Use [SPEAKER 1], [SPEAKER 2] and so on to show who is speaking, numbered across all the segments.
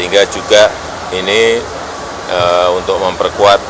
[SPEAKER 1] sehingga juga ini untuk memperkuat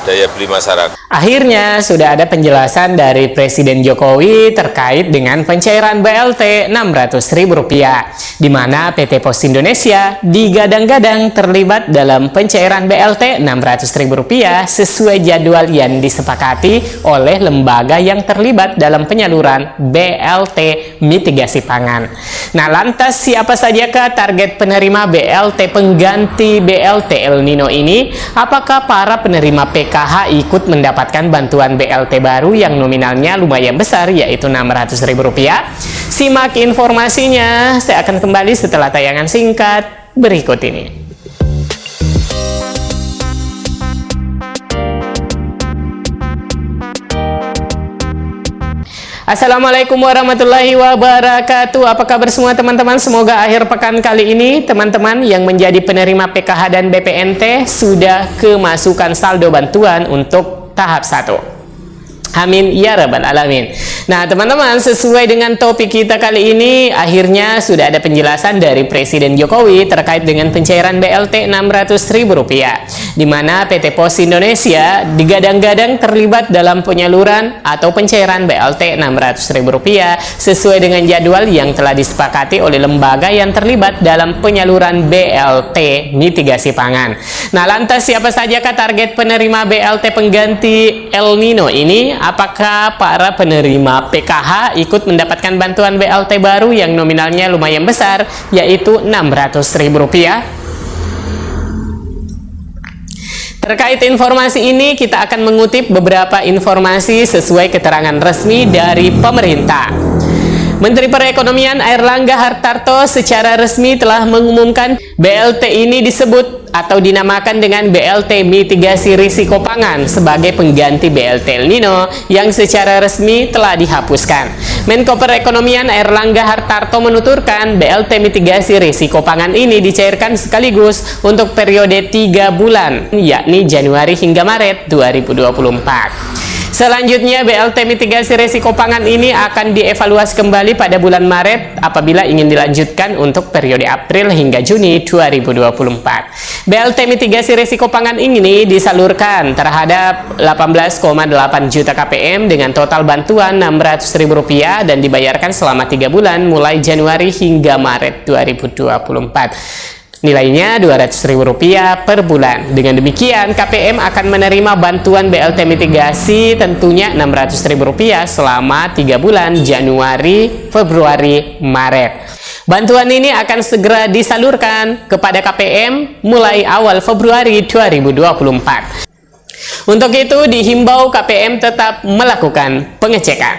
[SPEAKER 1] daya beli masyarakat.
[SPEAKER 2] Akhirnya sudah ada penjelasan dari Presiden Jokowi terkait dengan pencairan BLT Rp600.000, di mana PT Pos Indonesia digadang-gadang terlibat dalam pencairan BLT Rp600.000 sesuai jadwal yang disepakati oleh lembaga yang terlibat dalam penyaluran BLT mitigasi pangan. Nah, lantas siapa sajakah target penerima BLT pengganti BLT El Nino ini? Apakah para penerima PKH ikut mendapatkan bantuan BLT baru yang nominalnya lumayan besar, yaitu Rp600.000? Simak informasinya, saya akan kembali setelah tayangan singkat berikut ini. Assalamualaikum warahmatullahi wabarakatuh. Apa kabar semua teman-teman? Semoga akhir pekan kali ini teman-teman yang menjadi penerima PKH dan BPNT sudah kemasukan saldo bantuan untuk tahap 1. Amin ya rabbal alamin. Nah teman-teman, sesuai dengan topik kita kali ini, akhirnya sudah ada penjelasan dari Presiden Jokowi terkait dengan pencairan BLT Rp600.000, di mana PT Pos Indonesia digadang-gadang terlibat dalam penyaluran atau pencairan BLT Rp600.000 sesuai dengan jadwal yang telah disepakati oleh lembaga yang terlibat dalam penyaluran BLT mitigasi pangan. Nah, lantas siapa sajakah target penerima BLT pengganti El Nino ini? Apakah para penerima PKH ikut mendapatkan bantuan BLT baru yang nominalnya lumayan besar, yaitu Rp600.000? Terkait informasi ini, kita akan mengutip beberapa informasi sesuai keterangan resmi dari pemerintah. Menteri Perekonomian Airlangga Hartarto secara resmi telah mengumumkan BLT ini disebut atau dinamakan dengan BLT Mitigasi Risiko Pangan sebagai pengganti BLT El Nino yang secara resmi telah dihapuskan. Menko Perekonomian Airlangga Hartarto menuturkan BLT Mitigasi Risiko Pangan ini dicairkan sekaligus untuk periode 3 bulan, yakni Januari hingga Maret 2024. Selanjutnya, BLT mitigasi risiko pangan ini akan dievaluasi kembali pada bulan Maret apabila ingin dilanjutkan untuk periode April hingga Juni 2024. BLT mitigasi risiko pangan ini disalurkan terhadap 18,8 juta KPM dengan total bantuan Rp600.000 dan dibayarkan selama 3 bulan mulai Januari hingga Maret 2024. Nilainya Rp200.000 per bulan. Dengan demikian, KPM akan menerima bantuan BLT mitigasi tentunya Rp600.000 selama 3 bulan Januari, Februari, Maret. Bantuan ini akan segera disalurkan kepada KPM mulai awal Februari 2024. Untuk itu, dihimbau KPM tetap melakukan pengecekan.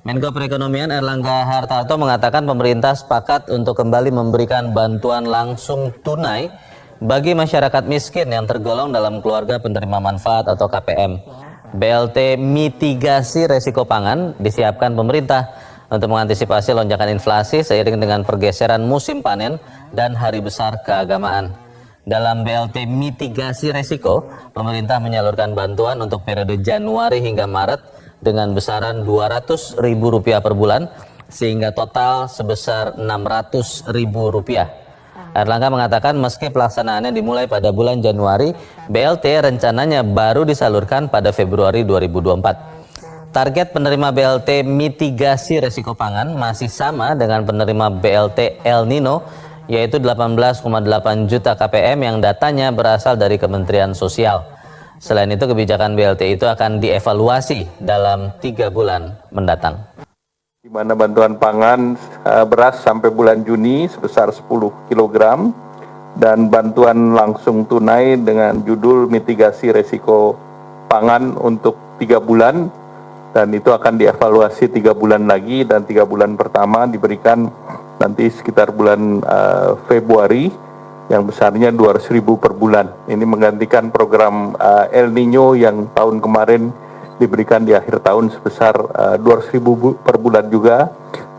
[SPEAKER 3] Menko Perekonomian Airlangga Hartarto mengatakan pemerintah sepakat untuk kembali memberikan bantuan langsung tunai bagi masyarakat miskin yang tergolong dalam keluarga penerima manfaat atau KPM. BLT mitigasi resiko pangan disiapkan pemerintah untuk mengantisipasi lonjakan inflasi seiring dengan pergeseran musim panen dan hari besar keagamaan. Dalam BLT mitigasi resiko, pemerintah menyalurkan bantuan untuk periode Januari hingga Maret dengan besaran Rp200.000 per bulan, sehingga total sebesar Rp600.000. Airlangga mengatakan meski pelaksanaannya dimulai pada bulan Januari, BLT rencananya baru disalurkan pada Februari 2024. Target penerima BLT mitigasi resiko pangan masih sama dengan penerima BLT El Nino, yaitu 18,8 juta KPM yang datanya berasal dari Kementerian Sosial. Selain itu, kebijakan BLT itu akan dievaluasi dalam 3 bulan mendatang.
[SPEAKER 4] Di mana bantuan pangan beras sampai bulan Juni sebesar 10 kg dan bantuan langsung tunai dengan judul mitigasi resiko pangan untuk 3 bulan, dan itu akan dievaluasi 3 bulan lagi, dan 3 bulan pertama diberikan nanti sekitar bulan Februari yang besarnya Rp200.000 per bulan. Ini menggantikan program El Nino yang tahun kemarin diberikan di akhir tahun sebesar Rp200.000 per bulan juga,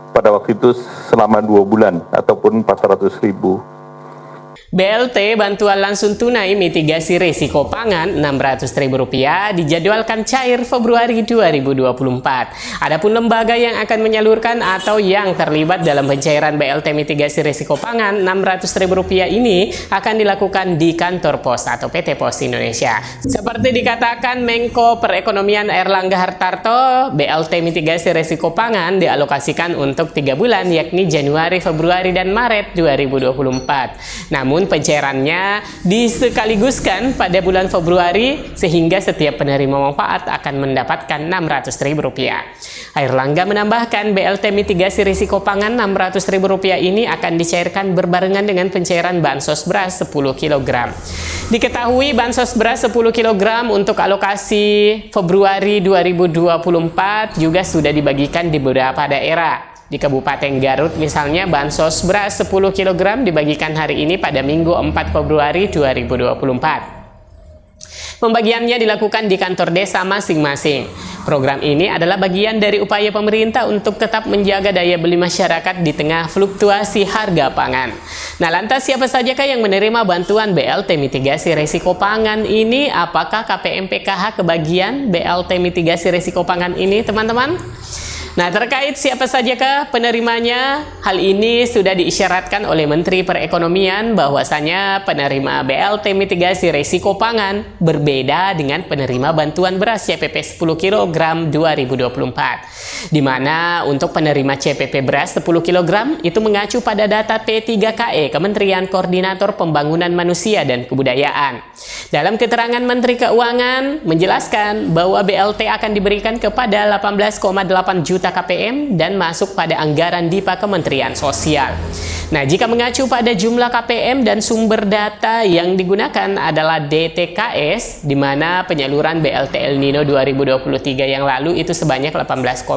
[SPEAKER 4] pada waktu itu selama 2 bulan ataupun Rp400.000.
[SPEAKER 2] BLT Bantuan Langsung Tunai Mitigasi Risiko Pangan Rp600.000 dijadwalkan cair Februari 2024. Adapun lembaga yang akan menyalurkan atau yang terlibat dalam pencairan BLT Mitigasi Risiko Pangan Rp600.000 ini akan dilakukan di kantor pos atau PT Pos Indonesia. Seperti dikatakan Menko Perekonomian Airlangga Hartarto, BLT Mitigasi Risiko Pangan dialokasikan untuk 3 bulan yakni Januari, Februari, dan Maret 2024. Namun pencairannya disekaliguskan pada bulan Februari sehingga setiap penerima manfaat akan mendapatkan Rp600.000. Airlangga menambahkan BLT Mitigasi Risiko Pangan Rp600.000 ini akan dicairkan berbarengan dengan pencairan bansos beras 10 kg. Diketahui bansos beras 10 kg untuk alokasi Februari 2024 juga sudah dibagikan di beberapa daerah. Di Kabupaten Garut misalnya bansos beras 10 kg dibagikan hari ini pada Minggu 4 Februari 2024. Pembagiannya dilakukan di kantor desa masing-masing. Program ini adalah bagian dari upaya pemerintah untuk tetap menjaga daya beli masyarakat di tengah fluktuasi harga pangan. Nah, lantas siapa sajakah yang menerima bantuan BLT Mitigasi Risiko Pangan ini? Apakah KPM PKH kebagian BLT Mitigasi Risiko Pangan ini, teman-teman? Nah, terkait siapa sajakah penerimanya, hal ini sudah diisyaratkan oleh Menteri Perekonomian bahwasanya penerima BLT Mitigasi Risiko Pangan berbeda dengan penerima bantuan beras CPP 10 kg 2024. Di mana untuk penerima CPP beras 10 kg itu mengacu pada data P3KE Kementerian Koordinator Pembangunan Manusia dan Kebudayaan. Dalam keterangan Menteri Keuangan menjelaskan bahwa BLT akan diberikan kepada 18,8 juta KPM dan masuk pada anggaran DIPA Kementerian Sosial. Nah, jika mengacu pada jumlah KPM dan sumber data yang digunakan adalah DTKS, di mana penyaluran BLT El Nino 2023 yang lalu itu sebanyak 18,8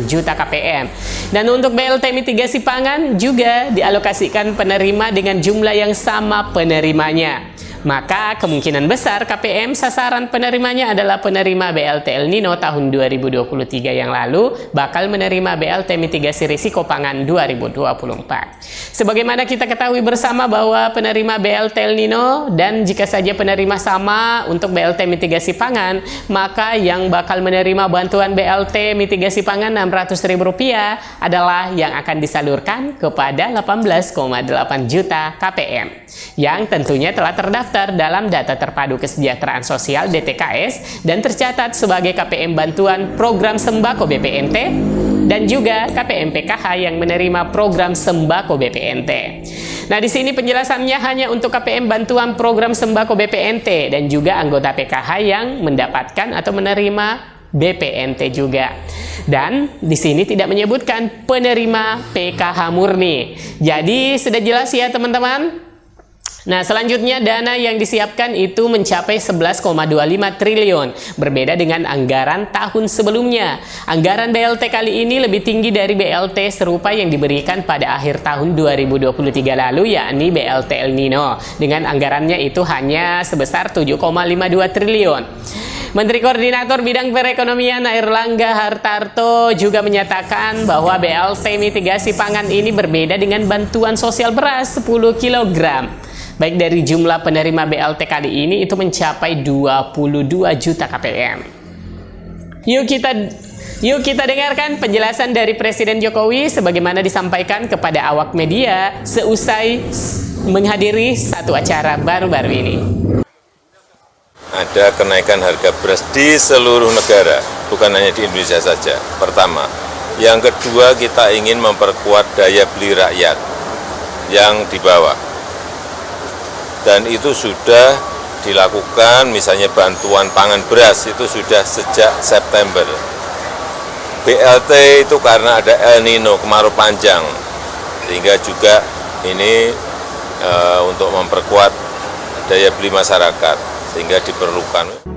[SPEAKER 2] juta KPM. Dan untuk BLT Mitigasi Pangan juga dialokasikan penerima dengan jumlah yang sama penerimanya. Maka kemungkinan besar KPM sasaran penerimanya adalah penerima BLT El Nino tahun 2023 yang lalu bakal menerima BLT Mitigasi Risiko Pangan 2024. Sebagaimana kita ketahui bersama bahwa penerima BLT El Nino dan jika saja penerima sama untuk BLT Mitigasi Pangan, maka yang bakal menerima bantuan BLT Mitigasi Pangan Rp600.000 adalah yang akan disalurkan kepada 18,8 juta KPM yang tentunya telah terdaftar dalam data terpadu kesejahteraan sosial DTKS dan tercatat sebagai KPM bantuan program sembako BPNT dan juga KPM PKH yang menerima program sembako BPNT. Nah, di sini penjelasannya hanya untuk KPM bantuan program sembako BPNT dan juga anggota PKH yang mendapatkan atau menerima BPNT juga. Dan di sini tidak menyebutkan penerima PKH murni. Jadi sudah jelas ya teman-teman? Nah, selanjutnya dana yang disiapkan itu mencapai 11,25 triliun, berbeda dengan anggaran tahun sebelumnya. Anggaran BLT kali ini lebih tinggi dari BLT serupa yang diberikan pada akhir tahun 2023 lalu, yakni BLT El Nino, dengan anggarannya itu hanya sebesar 7,52 triliun. Menteri Koordinator Bidang Perekonomian Airlangga Hartarto juga menyatakan bahwa BLT Mitigasi Pangan ini berbeda dengan bantuan sosial beras 10 kg. Baik dari jumlah penerima BLT kali ini itu mencapai 22 juta KPM. Yuk kita dengarkan penjelasan dari Presiden Jokowi sebagaimana disampaikan kepada awak media seusai menghadiri satu acara baru-baru ini.
[SPEAKER 1] Ada kenaikan harga beras di seluruh negara, bukan hanya di Indonesia saja. Pertama. Yang kedua, kita ingin memperkuat daya beli rakyat yang di bawah. Dan itu sudah dilakukan, misalnya bantuan pangan beras itu sudah sejak September. BLT itu karena ada El Nino, kemarau panjang, sehingga juga ini untuk memperkuat daya beli masyarakat, sehingga diperlukan.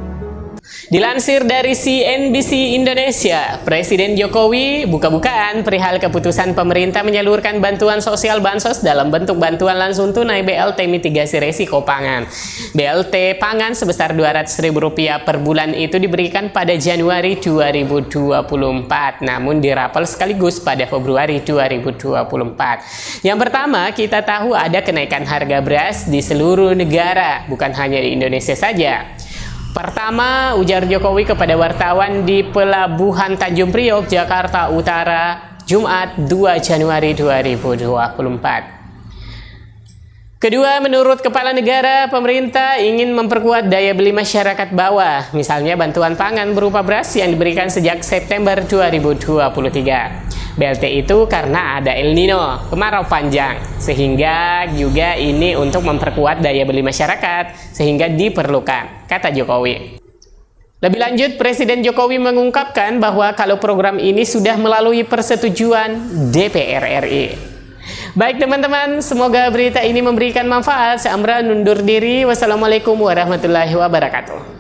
[SPEAKER 2] Dilansir dari CNBC Indonesia, Presiden Jokowi buka-bukaan perihal keputusan pemerintah menyalurkan bantuan sosial bansos dalam bentuk bantuan langsung tunai BLT mitigasi resiko pangan. BLT pangan sebesar Rp200.000 per bulan itu diberikan pada Januari 2024, namun dirapel sekaligus pada Februari 2024. Yang pertama, kita tahu ada kenaikan harga beras di seluruh negara, bukan hanya di Indonesia saja. Pertama, ujar Jokowi kepada wartawan di Pelabuhan Tanjung Priok, Jakarta Utara, Jumat 2 Januari 2024. Kedua, menurut Kepala Negara, pemerintah ingin memperkuat daya beli masyarakat bawah, misalnya bantuan pangan berupa beras yang diberikan sejak September 2023. BLT itu karena ada El Nino, kemarau panjang, sehingga juga ini untuk memperkuat daya beli masyarakat, sehingga diperlukan, kata Jokowi. Lebih lanjut, Presiden Jokowi mengungkapkan bahwa kalau program ini sudah melalui persetujuan DPR RI. Baik teman-teman, semoga berita ini memberikan manfaat. Saya Amran undur diri. Wassalamualaikum warahmatullahi wabarakatuh.